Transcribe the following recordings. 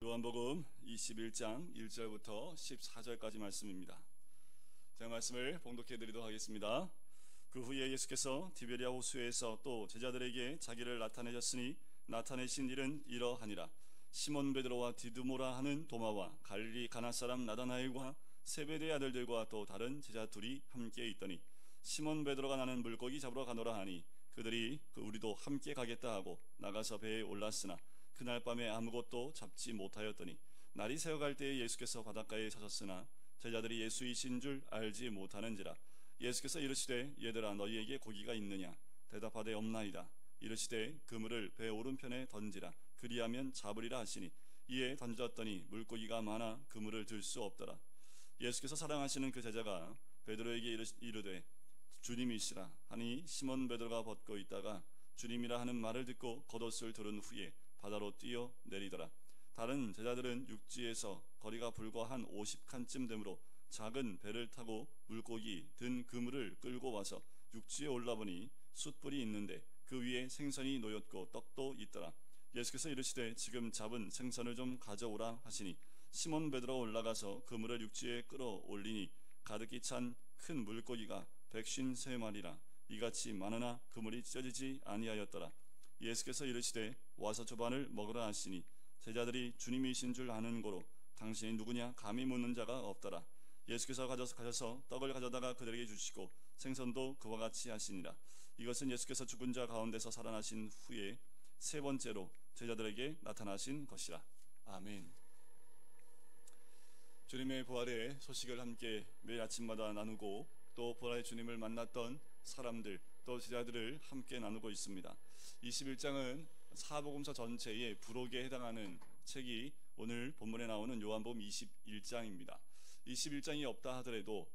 요한복음 21장 1절부터 14절까지 말씀입니다. 제가 말씀을 봉독해 드리도록 하겠습니다. 그 후에 예수께서 디베랴 호수에서 또 제자들에게 자기를 나타내셨으니 나타내신 일은 이러하니라. 시몬 베드로와 디두모라 하는 도마와 갈릴리 가나 사람 나다나엘과 세베대의 아들들과 또 다른 제자 둘이 함께 있더니 시몬 베드로가 나는 물고기 잡으러 가노라 하니 그들이 우리도 함께 가겠다 하고 나가서 배에 올랐으나 그날 밤에 아무것도 잡지 못하였더니 날이 새어갈 때에 예수께서 바닷가에 서셨으나 제자들이 예수이신 줄 알지 못하는지라. 예수께서 이르시되 얘들아 너희에게 고기가 있느냐 대답하되 없나이다. 이르시되 그물을 배 오른편에 던지라 그리하면 잡으리라 하시니 이에 던졌더니 물고기가 많아 그물을 들 수 없더라. 예수께서 사랑하시는 그 제자가 베드로에게 이르되 주님이시라 하니 시몬 베드로가 벗고 있다가 주님이라 하는 말을 듣고 겉옷을 두른 후에 바다로 뛰어 내리더라. 다른 제자들은 육지에서 거리가 불과 한 50칸쯤 되므로 작은 배를 타고 물고기 든 그물을 끌고 와서 육지에 올라보니 숯불이 있는데 그 위에 생선이 놓였고 떡도 있더라. 예수께서 이르시되 지금 잡은 생선을 좀 가져오라 하시니 시몬 베드로가 올라가서 그물을 육지에 끌어올리니 가득히 찬 큰 물고기가 153마리라 이같이 많으나 그물이 찢어지지 아니하였더라. 예수께서 이르시되 와서 조반을 먹으라 하시니 제자들이 주님이신 줄 아는 고로 당신이 누구냐 감히 묻는 자가 없더라. 예수께서 가셔서 떡을 가져다가 그들에게 주시고 생선도 그와 같이 하시니라. 이것은 예수께서 죽은 자 가운데서 살아나신 후에 세 번째로 제자들에게 나타나신 것이라. 아멘. 주님의 부활의 소식을 함께 매일 아침마다 나누고 또 부활의 주님을 만났던 사람들 또 제자들을 함께 나누고 있습니다. 21장은 사복음서 전체의 부록에 해당하는 책이 오늘 본문에 나오는 요한복음 21장입니다. 21장이 없다 하더라도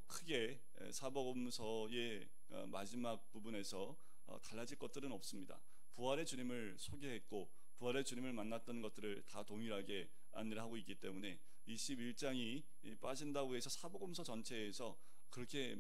크게 사복음서의 마지막 부분에서 달라질 것들은 없습니다. 부활의 주님을 소개했고 부활의 주님을 만났던 것들을 다 동일하게 안내를 하고 있기 때문에 21장이 빠진다고 해서 사복음서 전체에서 그렇게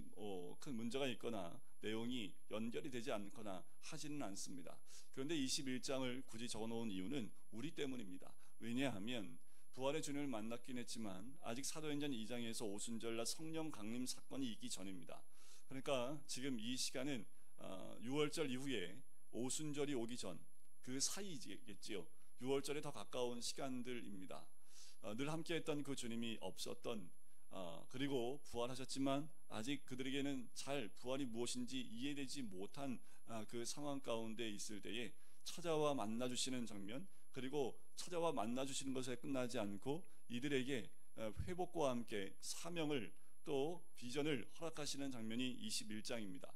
큰 문제가 있거나 내용이 연결이 되지 않거나 하지는 않습니다. 그런데 21장을 굳이 적어놓은 이유는 우리 때문입니다. 왜냐하면 부활의 주님을 만났긴 했지만 아직 사도행전 2장에서 오순절날 성령 강림 사건이 있기 전입니다. 그러니까 지금 이 시간은 6월절 이후에 오순절이 오기 전 그 사이겠지요. 6월절에 더 가까운 시간들입니다. 늘 함께했던 그 주님이 없었던 그리고 부활하셨지만 아직 그들에게는 잘 부활이 무엇인지 이해되지 못한 그 상황 가운데 있을 때에 찾아와 만나주시는 장면, 그리고 찾아와 만나주시는 것에 끝나지 않고 이들에게 회복과 함께 사명을 또 비전을 허락하시는 장면이 21장입니다.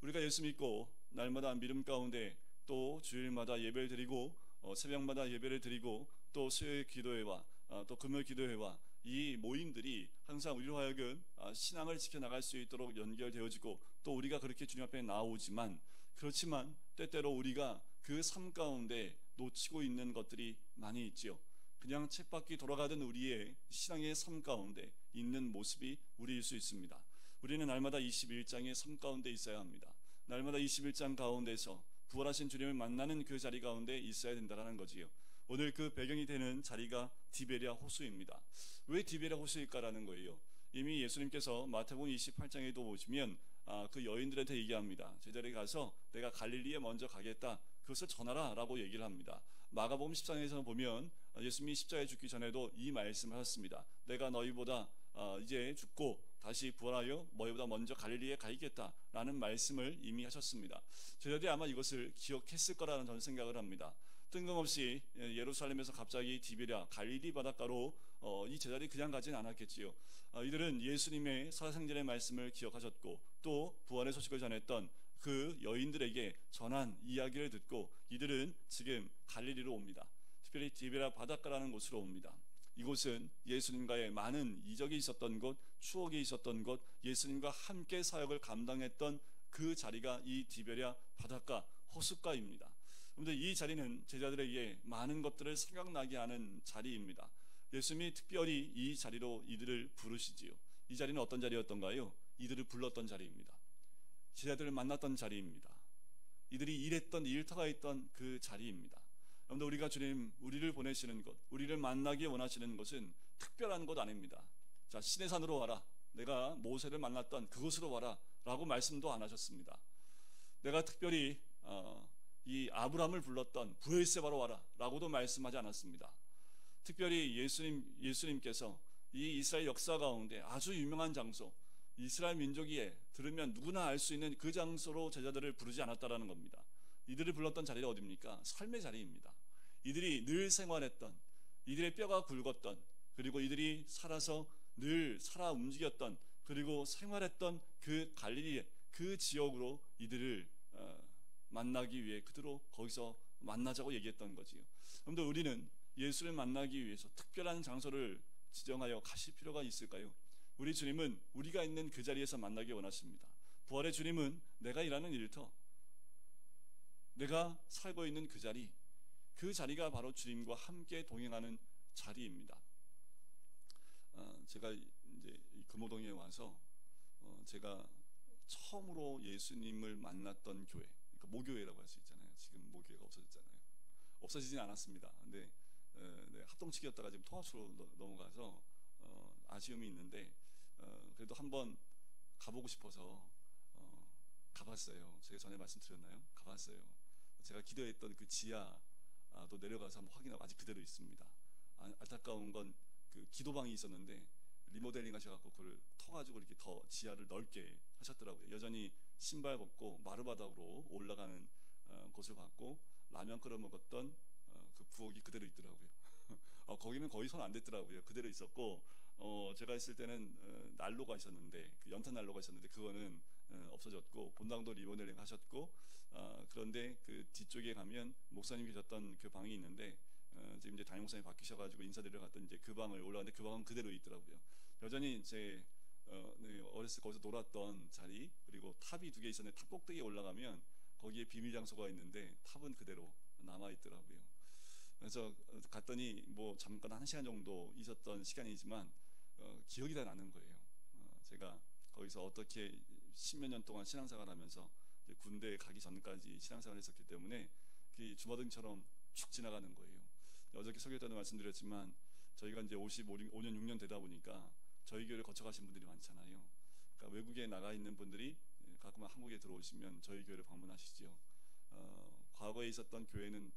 우리가 예수 믿고 날마다 믿음 가운데 또 주일마다 예배를 드리고 새벽마다 예배를 드리고 또 수요일 기도회와 또 금요일 기도회와 이 모임들이 항상 우리로 하여금 신앙을 지켜나갈 수 있도록 연결되어지고 또 우리가 그렇게 주님 앞에 나오지만 그렇지만 때때로 우리가 그 삶 가운데 놓치고 있는 것들이 많이 있지요. 그냥 쳇바퀴 돌아가던 우리의 신앙의 삶 가운데 있는 모습이 우리일 수 있습니다. 우리는 날마다 21장의 삶 가운데 있어야 합니다. 날마다 21장 가운데서 부활하신 주님을 만나는 그 자리 가운데 있어야 된다는 거지요. 오늘 그 배경이 되는 자리가 디베랴 호수입니다. 왜 디베랴 호수일까라는 거예요. 이미 예수님께서 마태복음 28장에도 보시면 그 여인들한테 얘기합니다. 제자들에게 가서 내가 갈릴리에 먼저 가겠다. 그것을 전하라 라고 얘기를 합니다. 마가복음 10장에서 보면 예수님이 십자가에 죽기 전에도 이 말씀을 하셨습니다. 내가 너희보다 이제 죽고 다시 부활하여 너희보다 먼저 갈릴리에 가 있겠다 라는 말씀을 이미 하셨습니다. 제자들이 아마 이것을 기억했을 거라는 저는 생각을 합니다. 뜬금없이 예루살렘에서 갑자기 디베랴 갈릴리 바닷가로 이 제자들이 그냥 가진 않았겠지요. 이들은 예수님의 살아생전의 말씀을 기억하셨고 또 부활의 소식을 전했던 그 여인들에게 전한 이야기를 듣고 이들은 지금 갈릴리로 옵니다. 특별히 디베랴 바닷가라는 곳으로 옵니다. 이곳은 예수님과의 많은 이적이 있었던 곳, 추억이 있었던 곳, 예수님과 함께 사역을 감당했던 그 자리가 이 디베랴 바닷가 호숫가입니다. 그런데 이 자리는 제자들에게 많은 것들을 생각나게 하는 자리입니다. 예수님이 특별히 이 자리로 이들을 부르시지요. 이 자리는 어떤 자리였던가요? 이들을 불렀던 자리입니다. 제자들을 만났던 자리입니다. 이들이 일했던 일터가 있던 그 자리입니다. 여러분들, 우리가 주님 우리를 보내시는 것, 우리를 만나기 원하시는 것은 특별한 것 아닙니다. 자, 시내산으로 와라, 내가 모세를 만났던 그곳으로 와라 라고 말씀도 안 하셨습니다. 내가 특별히 이 아브라함을 불렀던 브엘세바로 와라 라고도 말씀하지 않았습니다. 특별히 예수님께서 이 이스라엘 역사 가운데 아주 유명한 장소, 이스라엘 민족이 들으면 누구나 알 수 있는 그 장소로 제자들을 부르지 않았다라는 겁니다. 이들을 불렀던 자리가 어디입니까? 삶의 자리입니다. 이들이 늘 생활했던, 이들의 뼈가 굵었던, 그리고 이들이 살아서 늘 살아 움직였던, 그리고 생활했던 그 갈릴리 그 지역으로 이들을 만나기 위해 그대로 거기서 만나자고 얘기했던 거지요. 그런데 우리는 예수를 만나기 위해서 특별한 장소를 지정하여 가실 필요가 있을까요? 우리 주님은 우리가 있는 그 자리에서 만나기 원하십니다. 부활의 주님은 내가 일하는 일터, 내가 살고 있는 그 자리가 바로 주님과 함께 동행하는 자리입니다. 제가 이제 금호동에 와서 제가 처음으로 예수님을 만났던 교회, 그러니까 모교회라고 할 수 있잖아요. 지금 모교회가 없어졌잖아요. 없어지진 않았습니다. 근데 합동치기였다가 지금 통합으로 넘어가서 아쉬움이 있는데, 그래도 한번 가보고 싶어서 가봤어요. 제가 전에 말씀드렸나요? 가봤어요. 제가 기도했던 그 지하도 내려가서 한번 확인하고 아직 그대로 있습니다. 안타까운 건 그 기도방이 있었는데 리모델링 하셔갖고 그걸 터가지고 이렇게 더 지하를 넓게 하셨더라고요. 여전히 신발 벗고 마루바닥으로 올라가는 곳을 봤고, 라면 끓여 먹었던 그 부엌이 그대로 있더라고요. 거기는 거의 손 안 댔더라고요. 그대로 있었고, 제가 있을 때는 난로가 있었는데, 그 연탄 난로가 있었는데 그거는 없어졌고, 본당도 리모델링 하셨고, 그런데 그 뒤쪽에 가면 목사님이 계셨던 그 방이 있는데, 지금 이제 담임 목사님이 바뀌셔가지고 인사드리러 갔던 이제 그 방을 올라갔는데 그 방은 그대로 있더라고요. 여전히 제 어렸을 때 거기서 놀았던 자리, 그리고 탑이 2개 있었는데 탑 꼭대기에 올라가면 거기에 비밀 장소가 있는데 탑은 그대로 남아 있더라고요. 그래서 갔더니 뭐 잠깐 1시간 정도 있었던 시간이지만 기억이 다 나는 거예요. 제가 거기서 어떻게 10몇 년 동안 신앙생활을 하면서 군대에 가기 전까지 신앙생활을 했었기 때문에 그 주마등처럼 축 지나가는 거예요. 어저께 설교 때도 말씀드렸지만 저희가 이제 5년 6년 되다 보니까 저희 교회를 거쳐가신 분들이 많잖아요. 그러니까 외국에 나가 있는 분들이 가끔 한국에 들어오시면 저희 교회를 방문하시죠. 과거에 있었던 교회는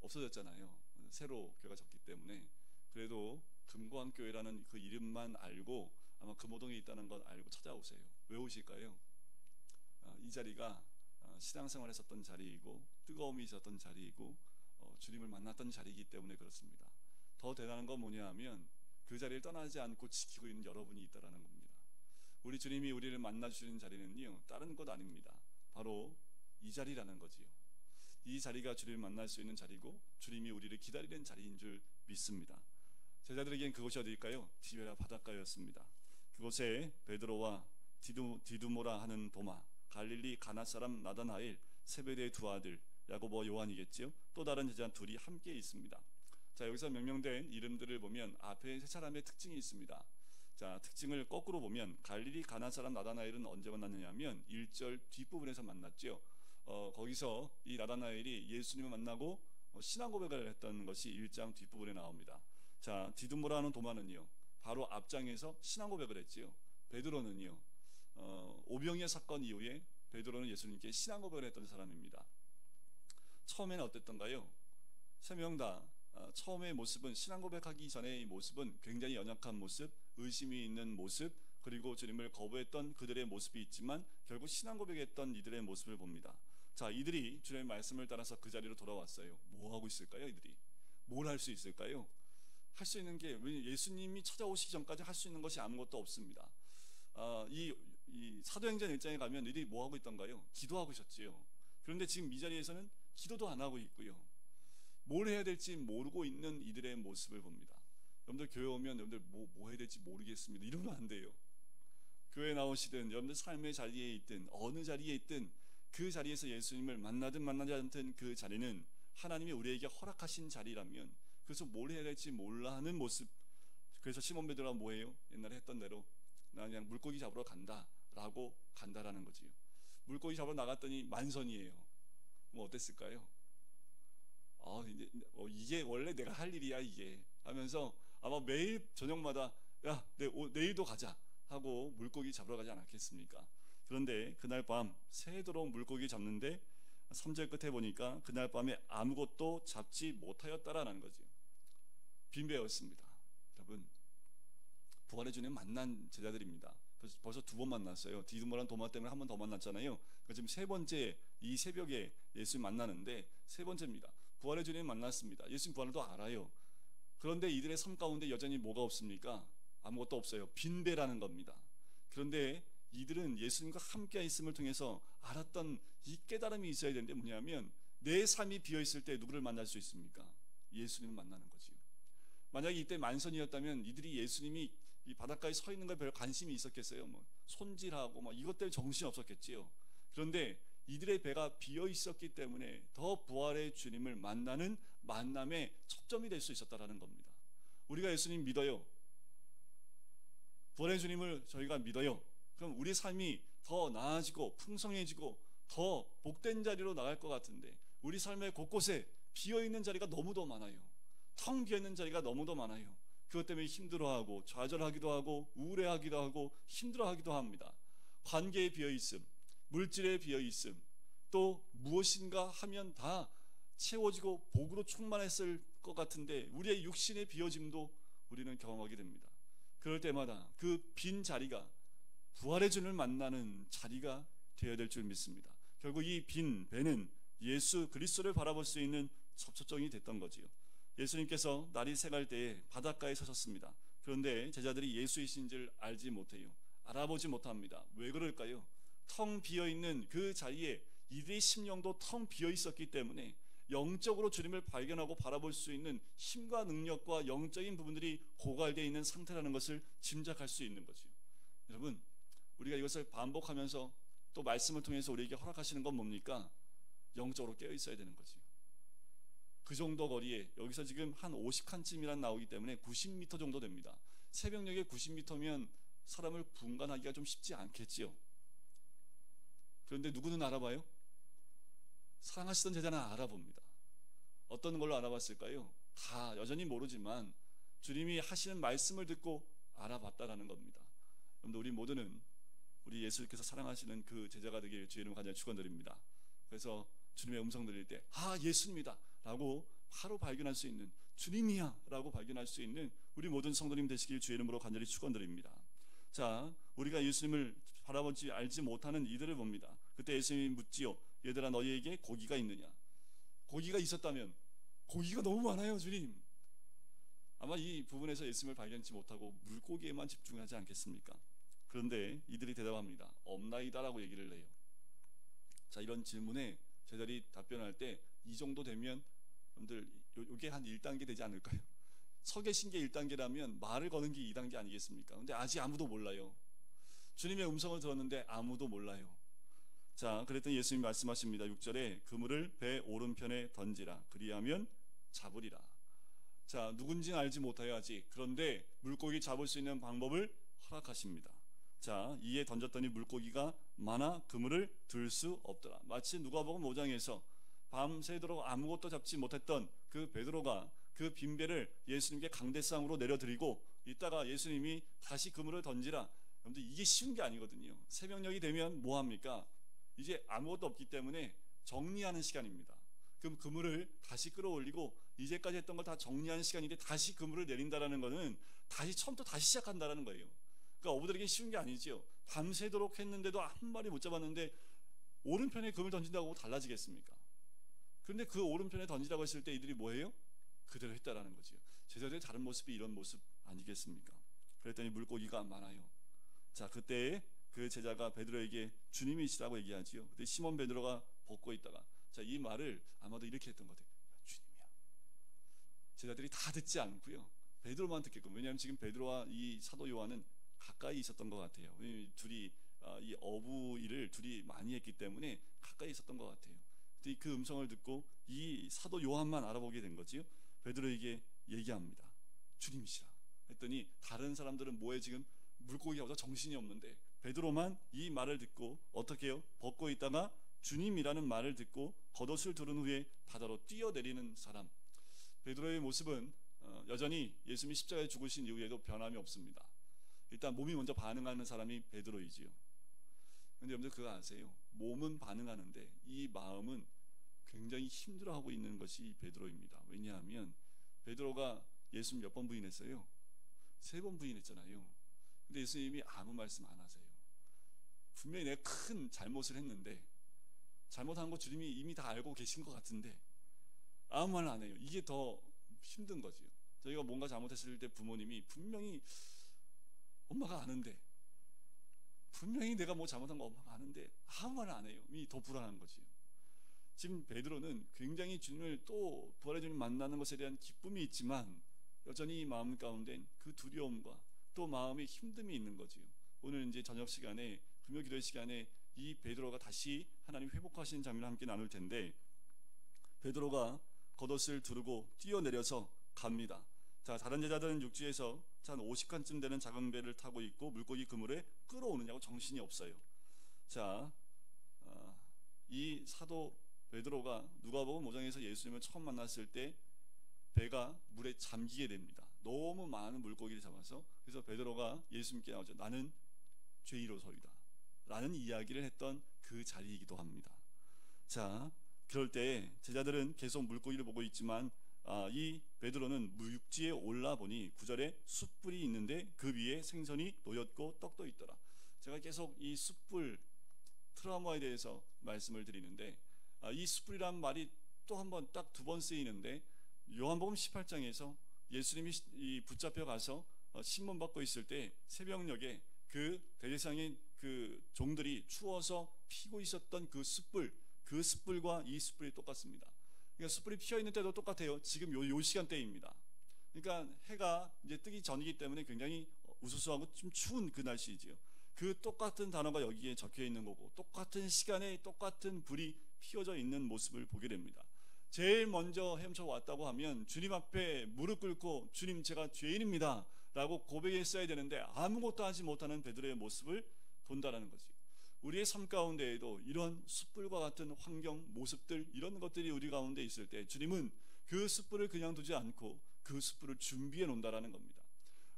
없어졌잖아요. 새로 교회가 졌기 때문에. 그래도 금고항교회라는 그 이름만 알고 아마 금호동에 있다는 걸 알고 찾아오세요. 왜 오실까요? 이 자리가 신앙생활 했었던 자리이고 뜨거움이 있었던 자리이고 주님을 만났던 자리이기 때문에 그렇습니다. 더 대단한 건 뭐냐 하면 그 자리를 떠나지 않고 지키고 있는 여러분이 있다는 겁니다. 우리 주님이 우리를 만나주시는 자리는요, 다른 것 아닙니다. 바로 이 자리라는 거지요. 이 자리가 주님을 만날 수 있는 자리고 주님이 우리를 기다리는 자리인 줄 믿습니다. 제자들에겐 그곳이 어디일까요? 디베라 바닷가였습니다. 그곳에 베드로와 디두모라 하는 도마, 갈릴리 가나 사람 나다나엘, 세베대의 2아들 야고보 요한이겠지요. 또 다른 제자 2이 함께 있습니다. 자, 여기서 명명된 이름들을 보면 앞에 3사람의 특징이 있습니다. 자, 특징을 거꾸로 보면 갈릴리 가나 사람 나다나엘은 언제 만났느냐면 1절 뒷부분에서 만났죠. 거기서 이 나다나엘이 예수님을 만나고 신앙 고백을 했던 것이 1장 뒷부분에 나옵니다. 자, 디두모라는 도마는요, 바로 앞장에서 신앙 고백을 했지요. 베드로는요, 오병이어 사건 이후에 베드로는 예수님께 신앙 고백을 했던 사람입니다. 처음에는 어땠던가요? 3명 다 처음의 모습은, 신앙 고백하기 전의 모습은 굉장히 연약한 모습, 의심이 있는 모습, 그리고 주님을 거부했던 그들의 모습이 있지만 결국 신앙 고백했던 이들의 모습을 봅니다. 자, 이들이 주님의 말씀을 따라서 그 자리로 돌아왔어요. 뭐 하고 있을까요? 이들이 뭘 할 수 있을까요? 할 수 있는 게, 예수님이 찾아오시기 전까지 할 수 있는 것이 아무것도 없습니다. 이 사도행전 1장에 가면 이들이 뭐 하고 있던가요? 기도하고 있었지요. 그런데 지금 이 자리에서는 기도도 안 하고 있고요, 뭘 해야 될지 모르고 있는 이들의 모습을 봅니다. 여러분들 교회 오면 여러분들 뭐 해야 될지 모르겠습니다 이러면 안 돼요. 교회 나오시든 여러분들 삶의 자리에 있든 어느 자리에 있든 그 자리에서 예수님을 만나든 만나지 않든 그 자리는 하나님이 우리에게 허락하신 자리라면, 그래서 뭘 해야 될지 몰라 하는 모습. 그래서 시몬 베드로가 뭐예요? 옛날에 했던 대로 나 그냥 물고기 잡으러 간다라고 간다라는 거지요. 물고기 잡으러 나갔더니 만선이에요. 뭐 어땠을까요? 이게 원래 내가 할 일이야 이게 하면서 아마 매일 저녁마다 야, 내일도 가자 하고 물고기 잡으러 가지 않았겠습니까? 그런데 그날 밤 새도록 물고기 잡는데 3절 끝에 보니까 그날 밤에 아무것도 잡지 못하였다라는 거죠. 빈배였습니다. 여러분, 부활의 주님 만난 제자들입니다. 벌써 두 번 만났어요. 디두모랑 도마 때문에 한 번 더 만났잖아요. 지금 세 번째 이 새벽에 예수님 만나는데 세 번째입니다. 부활의 주님 만났습니다. 예수님 부활도 알아요. 그런데 이들의 삶 가운데 여전히 뭐가 없습니까? 아무것도 없어요. 빈배라는 겁니다. 그런데 이들은 예수님과 함께 있음을 통해서 알았던 이 깨달음이 있어야 되는데 뭐냐면 내 삶이 비어있을 때 누구를 만날 수 있습니까? 예수님을 만나는 거지요. 만약에 이때 만선이었다면 이들이 예수님이 이 바닷가에 서 있는 거에 별 관심이 있었겠어요? 손질하고 이것 때문에 정신이 없었겠지요. 그런데 이들의 배가 비어 있었기 때문에 더 부활의 주님을 만나는 만남의 첩점이 될 수 있었다라는 겁니다. 우리가 예수님 믿어요. 부활의 주님을 저희가 믿어요. 그럼 우리 삶이 더 나아지고 풍성해지고 더 복된 자리로 나갈 것 같은데 우리 삶의 곳곳에 비어있는 자리가 너무도 많아요. 텅 비어있는 자리가 너무도 많아요. 그것 때문에 힘들어하고 좌절하기도 하고 우울해하기도 하고 힘들어하기도 합니다. 관계에 비어있음, 물질에 비어있음, 또 무엇인가 하면 다 채워지고 복으로 충만했을 것 같은데 우리의 육신의 비어짐도 우리는 경험하게 됩니다. 그럴 때마다 그 빈 자리가 부활의 주님을 만나는 자리가 되어야 될 줄 믿습니다. 결국 이 빈 배는 예수 그리스도를 바라볼 수 있는 접촉점이 됐던 거지요. 예수님께서 날이 새갈 때에 바닷가에 서셨습니다. 그런데 제자들이 예수이신 줄 알지 못해요. 알아보지 못합니다. 왜 그럴까요? 텅 비어있는 그 자리에 이들의 심령도 텅 비어있었기 때문에 영적으로 주님을 발견하고 바라볼 수 있는 힘과 능력과 영적인 부분들이 고갈되어 있는 상태라는 것을 짐작할 수 있는 거죠. 여러분, 우리가 이것을 반복하면서 또 말씀을 통해서 우리에게 허락하시는 건 뭡니까? 영적으로 깨어 있어야 되는 거죠. 그 정도 거리에 여기서 지금 한 50칸쯤이란 나오기 때문에 90m 정도 됩니다. 새벽녘에 90m면 사람을 분간하기가 좀 쉽지 않겠지요. 그런데 누구는 알아봐요? 사랑하시던 제자는 알아봅니다. 어떤 걸로 알아봤을까요? 다 여전히 모르지만 주님이 하시는 말씀을 듣고 알아봤다라는 겁니다. 여러분들, 우리 모두는 우리 예수님께서 사랑하시는 그 제자가 되길 주의 이름으로 간절히 축원드립니다. 그래서 주님의 음성 들릴 때 예수님이다 라고 바로 발견할 수 있는, 주님이야 라고 발견할 수 있는 우리 모든 성도님 되시길 주의 이름으로 간절히 축원드립니다. 자, 우리가 예수님을 바라보지 알지 못하는 이들을 봅니다. 그때 예수님이 묻지요. 얘들아, 너희에게 고기가 있느냐? 고기가 있었다면, 고기가 너무 많아요 주님. 아마 이 부분에서 예수님을 발견치 못하고 물고기에만 집중하지 않겠습니까? 그런데 이들이 대답합니다. 없나이다라고 얘기를 해요. 자, 이런 질문에 제자들이 답변할 때 이 정도 되면 여러분들 이게 한 1단계 되지 않을까요? 서 계신 게 1단계라면 말을 거는 게 2단계 아니겠습니까? 근데 아직 아무도 몰라요. 주님의 음성을 들었는데 아무도 몰라요. 자, 그랬더니 예수님이 말씀하십니다. 6절에 그물을 배 오른편에 던지라. 그리하면 잡으리라. 자, 누군지는 알지 못하여 아직. 그런데 물고기 잡을 수 있는 방법을 허락하십니다. 자, 이에 던졌더니 물고기가 많아 그물을 들 수 없더라. 마치 누가복음 5장에서 밤새도록 아무것도 잡지 못했던 그 베드로가 그 빈배를 예수님께 강대상으로 내려드리고 이따가 예수님이 다시 그물을 던지라. 여러분들, 이게 쉬운 게 아니거든요. 새벽녘이 되면 뭐합니까? 이제 아무것도 없기 때문에 정리하는 시간입니다. 그럼 그물을 다시 끌어올리고 이제까지 했던 걸 다 정리하는 시간인데 다시 그물을 내린다라는 것은 다시 처음부터 다시 시작한다라는 거예요. 그러니까 어부들에게 쉬운 게 아니지요. 밤새도록 했는데도 한 마리 못 잡았는데 오른편에 그물 던진다고 달라지겠습니까? 그런데 그 오른편에 던지라고 했을 때 이들이 뭐예요? 그대로 했다라는 거지요. 제자들의 다른 모습이 이런 모습 아니겠습니까? 그랬더니 물고기가 많아요. 자, 그때 그 제자가 베드로에게 주님이시라고 얘기하지요. 그때 시몬 베드로가 벗고 있다가, 자, 이 말을 아마도 이렇게 했던 것 같아요. 주님이야. 제자들이 다 듣지 않고요, 베드로만 듣게끔. 왜냐하면 지금 베드로와 이 사도 요한은 가까이 있었던 것 같아요. 둘이 이 어부 일을 둘이 많이 했기 때문에 가까이 있었던 것 같아요. 그 음성을 듣고 이 사도 요한만 알아보게 된 거지요. 베드로에게 얘기합니다. 주님이시라 했더니 다른 사람들은 뭐에 지금 물고기가 와서 정신이 없는데 베드로만 이 말을 듣고 어떻게 해요? 벗고 있다가 주님이라는 말을 듣고 겉옷을 두른 후에 바다로 뛰어내리는 사람. 베드로의 모습은 여전히 예수님이 십자가에 죽으신 이후에도 변함이 없습니다. 일단 몸이 먼저 반응하는 사람이 베드로이지요. 그런데 여러분들 그거 아세요? 몸은 반응하는데 이 마음은 굉장히 힘들어하고 있는 것이 베드로입니다. 왜냐하면 베드로가 예수님 몇 번 부인했어요? 3번 부인했잖아요. 근데 예수님이 아무 말씀 안 하세요. 분명히 내가 큰 잘못을 했는데, 잘못한 거 주님이 이미 다 알고 계신 것 같은데 아무 말 안 해요. 이게 더 힘든 거지요. 저희가 뭔가 잘못했을 때 부모님이 분명히 엄마가 아는데, 분명히 내가 뭐 잘못한 거 엄마가 아는데 아무 말을 안 해요. 이미 더 불안한 거지요. 지금 베드로는 굉장히 주님을 또 부활의 주님 만나는 것에 대한 기쁨이 있지만 여전히 마음 가운데 그 두려움과 또 마음의 힘듦이 있는 거지요. 오늘 이제 저녁 시간에 금요 기도의 시간에 이 베드로가 다시 하나님 회복하시는 장면을 함께 나눌 텐데, 베드로가 겉옷을 두르고 뛰어내려서 갑니다. 자, 다른 제자들은 육지에서 한 50칸쯤 되는 작은 배를 타고 있고 물고기 그물에 끌어오느냐고 정신이 없어요. 자, 이 사도 베드로가 누가복음 5장에서 예수님을 처음 만났을 때 배가 물에 잠기게 됩니다. 너무 많은 물고기를 잡아서. 그래서 베드로가 예수님께 나오죠. 나는 죄인으로소이다 라는 이야기를 했던 그 자리이기도 합니다. 자, 그럴 때 제자들은 계속 물고기를 보고 있지만 이 베드로는 육지에 올라보니 9절에 숯불이 있는데 그 위에 생선이 놓였고 떡도 있더라. 제가 계속 이 숯불 트라우마에 대해서 말씀을 드리는데, 이 숯불이란 말이 또 한 번 딱 2번 쓰이는데, 요한복음 18장에서 예수님이 붙잡혀 가서 신문받고 있을 때 새벽녘에 그 대제사장의 그 종들이 추워서 피고 있었던 그 숯불과 이 숯불이 똑같습니다. 그러니까 숯불이 피어 있는 때도 똑같아요. 지금 요 시간대입니다. 그러니까 해가 이제 뜨기 전이기 때문에 굉장히 우수수하고 좀 추운 그 날씨이지요. 그 똑같은 단어가 여기에 적혀 있는 거고, 똑같은 시간에 똑같은 불이 피어져 있는 모습을 보게 됩니다. 제일 먼저 헤엄쳐 왔다고 하면 주님 앞에 무릎 꿇고 주님 제가 죄인입니다 라고 고백했어야 되는데 아무것도 하지 못하는 베드로의 모습을 본다라는 거지. 우리의 삶 가운데에도 이런 숯불과 같은 환경, 모습들, 이런 것들이 우리 가운데 있을 때 주님은 그 숯불을 그냥 두지 않고 그 숯불을 준비해 놓는다라는 겁니다.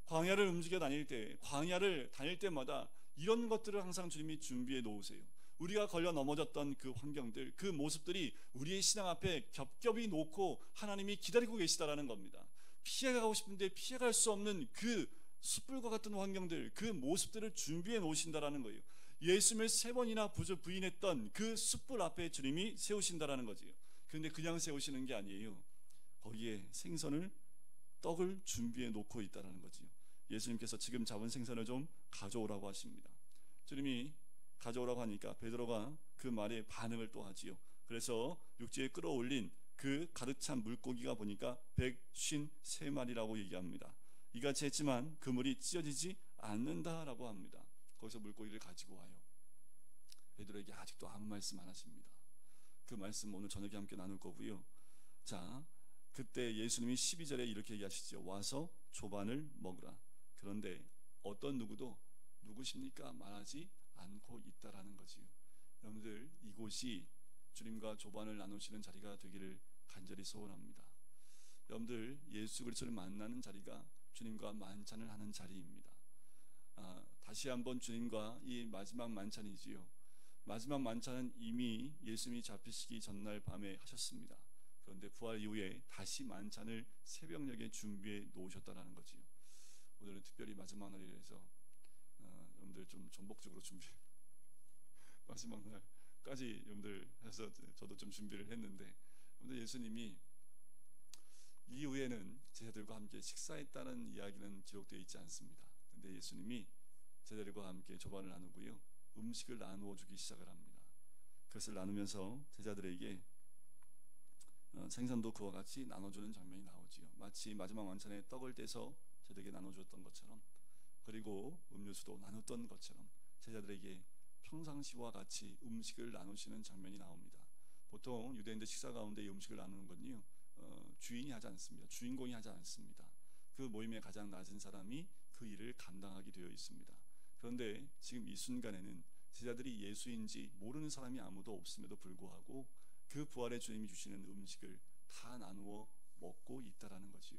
광야를 움직여 다닐 때, 광야를 다닐 때마다 이런 것들을 항상 주님이 준비해 놓으세요. 우리가 걸려 넘어졌던 그 환경들, 그 모습들이 우리의 신앙 앞에 겹겹이 놓고 하나님이 기다리고 계시다라는 겁니다. 피해가고 싶은데 피해갈 수 없는 그 숯불과 같은 환경들, 그 모습들을 준비해 놓으신다라는 거예요. 예수님을 3번이나 부인했던 그 숯불 앞에 주님이 세우신다라는 거지요. 그런데 그냥 세우시는 게 아니에요. 거기에 생선을, 떡을 준비해 놓고 있다라는 거지요. 예수님께서 지금 잡은 생선을 좀 가져오라고 하십니다. 주님이 가져오라고 하니까 베드로가 그 말에 반응을 또 하지요. 그래서 육지에 끌어올린 그 가득 찬 물고기가 보니까 153마리라고 얘기합니다. 이같이 했지만 그물이 찢어지지 않는다라고 합니다. 거기서 물고기를 가지고 와요. 베드로에게 아직도 아무 말씀 안 하십니다. 그 말씀 오늘 저녁에 함께 나눌 거고요. 자, 그때 예수님이 12절에 이렇게 얘기하시죠. 와서 조반을 먹으라. 그런데 어떤 누구도 누구십니까? 말하지 않고 있다라는 거지요. 여러분들, 이곳이 주님과 조반을 나누시는 자리가 되기를 간절히 소원합니다. 여러분들, 예수 그리스도를 만나는 자리가 주님과 만찬을 하는 자리입니다. 다시 한번 주님과 이 마지막 만찬이지요. 마지막 만찬은 이미 예수님이 잡히시기 전날 밤에 하셨습니다. 그런데 부활 이후에 다시 만찬을 새벽녘에 준비해 놓으셨다는 거지요. 오늘은 특별히 마지막 날이라서 여러분들 좀 전복적으로 준비, 마지막 날까지 여러분들 해서 저도 좀 준비를 했는데, 여러분들 예수님이 이후에는 제자들과 함께 식사했다는 이야기는 기록되어 있지 않습니다. 그런데 예수님이 제자들과 함께 조반을 나누고요, 음식을 나누어 주기 시작을 합니다. 그것을 나누면서 제자들에게 생선도 그와 같이 나눠주는 장면이 나오지요. 마치 마지막 만찬에 떡을 떼서 제자들에게 나눠주었던 것처럼, 그리고 음료수도 나눴던 것처럼 제자들에게 평상시와 같이 음식을 나누시는 장면이 나옵니다. 보통 유대인들 식사 가운데 이 음식을 나누는 건요, 주인이 하지 않습니다. 주인공이 하지 않습니다. 그 모임의 가장 낮은 사람이 그 일을 감당하게 되어 있습니다. 그런데 지금 이 순간에는 제자들이 예수인지 모르는 사람이 아무도 없음에도 불구하고 그 부활의 주님이 주시는 음식을 다 나누어 먹고 있다라는 거지요.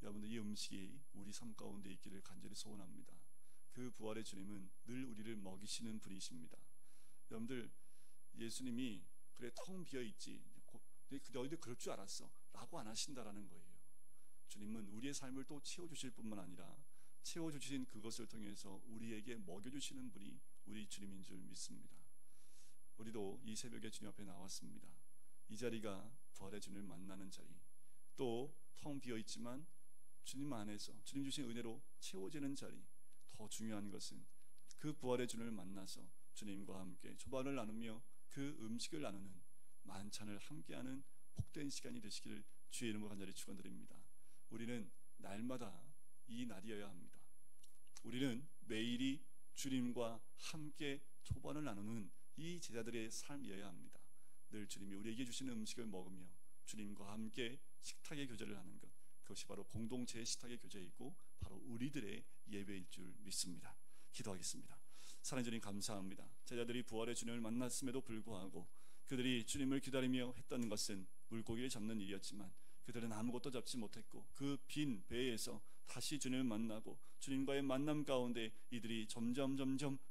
여러분들, 이 음식이 우리 삶 가운데 있기를 간절히 소원합니다. 그 부활의 주님은 늘 우리를 먹이시는 분이십니다. 여러분들, 예수님이 그래 텅 비어있지, 너희들 그럴 줄 알았어 라고 안 하신다라는 거예요. 주님은 우리의 삶을 또 채워주실 뿐만 아니라 채워주신 그것을 통해서 우리에게 먹여주시는 분이 우리 주님인 줄 믿습니다. 우리도 이 새벽에 주님 앞에 나왔습니다. 이 자리가 부활의 주님을 만나는 자리, 또 텅 비어있지만 주님 안에서 주님 주신 은혜로 채워지는 자리, 더 중요한 것은 그 부활의 주님을 만나서 주님과 함께 조반을 나누며 그 음식을 나누는 만찬을 함께하는 복된 시간이 되시기를 주의 이름으로 간절히 축원드립니다. 우리는 날마다 이 날이어야 합니다. 우리는 매일이 주님과 함께 조반을 나누는 이 제자들의 삶이어야 합니다. 늘 주님이 우리에게 주시는 음식을 먹으며 주님과 함께 식탁의 교제를 하는 것, 그것이 바로 공동체의 식탁의 교제이고 바로 우리들의 예배일 줄 믿습니다. 기도하겠습니다. 사랑하는 주님, 감사합니다. 제자들이 부활의 주님을 만났음에도 불구하고 그들이 주님을 기다리며 했던 것은 물고기를 잡는 일이었지만 그들은 아무것도 잡지 못했고 그 빈 배에서 다시 주님을 만나고 주님과의 만남 가운데 이들이 점점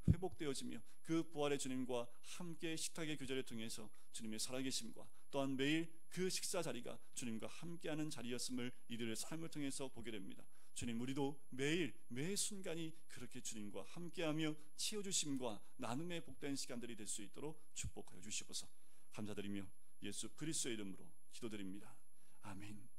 회복되어지며 그 부활의 주님과 함께 식탁의 교제를 통해서 주님의 살아계심과 또한 매일 그 식사 자리가 주님과 함께하는 자리였음을 이들의 삶을 통해서 보게 됩니다. 주님, 우리도 매일 매 순간이 그렇게 주님과 함께하며 채워주심과 나눔의 복된 시간들이 될 수 있도록 축복하여 주시옵소서. 감사드리며 예수 그리스도의 이름으로 기도드립니다. 아멘.